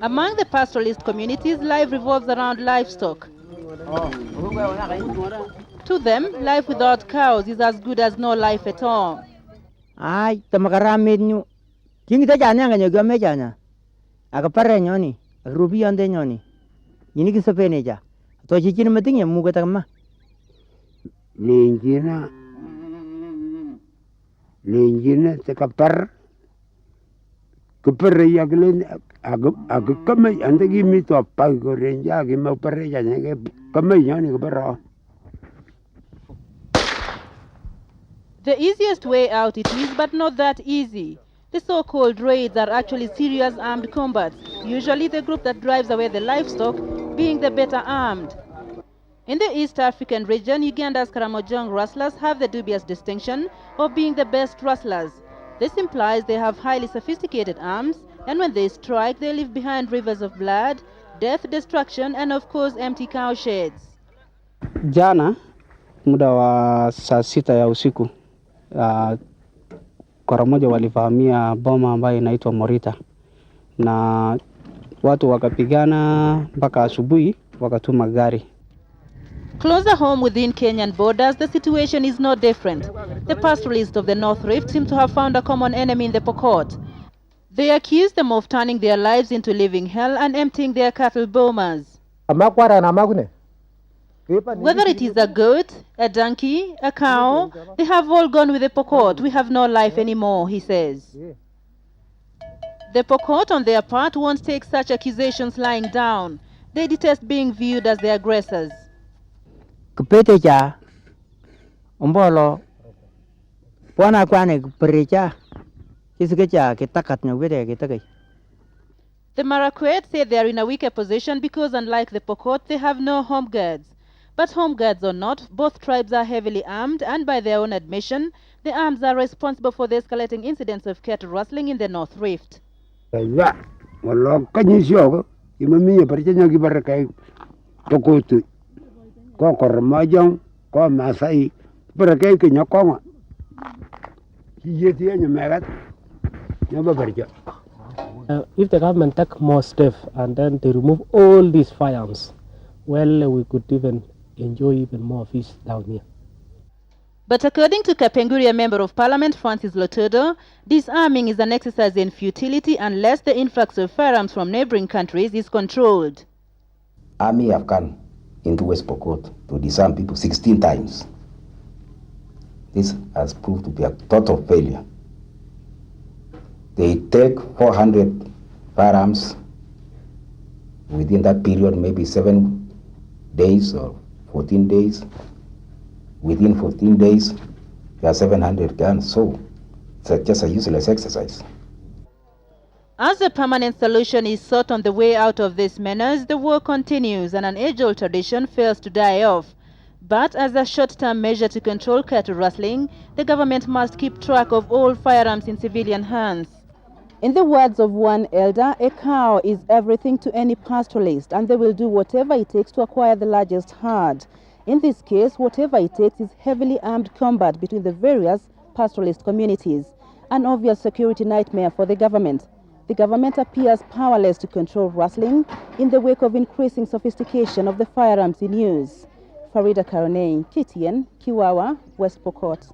Among the pastoralist communities, life revolves around livestock. To them, life without cows is as good as no life at all. Ay, tamakaramid nyo. King ta janya nga nyoga me janya. Aga parre nyoni, aga rubi ande nyoni. Yini ki sapene ja. To chikin mating ya muga tama. Lenjina te kapar. Kapar ya glen aga kamay ande gi mi to pa go renja gi ma parre janya ge kamay nyoni kapar. The easiest way out it is, but not that easy. The so-called raids are actually serious armed combats, usually the group that drives away the livestock being the better armed. In the East African region, Uganda's Karamojong rustlers have the dubious distinction of being the best rustlers. This implies they have highly sophisticated arms, and when they strike, they leave behind rivers of blood, death, destruction, and of course empty cowsheds. Jana, muda wa saa 6 ya usiku, kora moja walivamia boma ambayo inaitwa Morita, na watu wakapigana mpaka asubuhi wakatuma gari. Closer home within Kenyan borders, the situation is no different. The pastoralists of the North Rift seem to have found a common enemy in the Porkot. They accuse them of turning their lives into living hell and emptying their cattle bomas. Whether it is a goat, a donkey, a cow, they have all gone with the Porkot. We have no life anymore, he says. The Porkot, on their part, won't take such accusations lying down. They detest being viewed as the aggressors. Kupete cha umbolo pona kwane kuprecha kisikecha kitakat nyogede kitakai. The Marakwet say they are in a weaker position because, unlike the Porkot, they have no home guards. But home guards or not, both tribes are heavily armed, and by their own admission, the arms are responsible for the escalating incidents of cattle rustling in the North Rift. If the government take more steps and then they remove all these firearms, well, we could even enjoy even more fish down here. But according to Kapenguria Member of Parliament Francis Lotodo, disarming is an exercise in futility unless the influx of firearms from neighboring countries is controlled. Army have gone into West Porkot to disarm people 16 times. This has proved to be a total failure. They take 400 firearms within that period, maybe 7 days or 14 days. Within 14 days, there are 700 guns, so it's just a useless exercise. As a permanent solution is sought on the way out of this menace, the war continues and an age-old tradition fails to die off. But as a short-term measure to control cattle rustling, the government must keep track of all firearms in civilian hands. In the words of one elder, a cow is everything to any pastoralist, and they will do whatever it takes to acquire the largest herd. In this case, whatever it takes is heavily armed combat between the various pastoralist communities, an obvious security nightmare for the government. The government appears powerless to control rustling in the wake of increasing sophistication of the firearms in use. Farida Karonei, KTN, Kiwawa, West Porkot.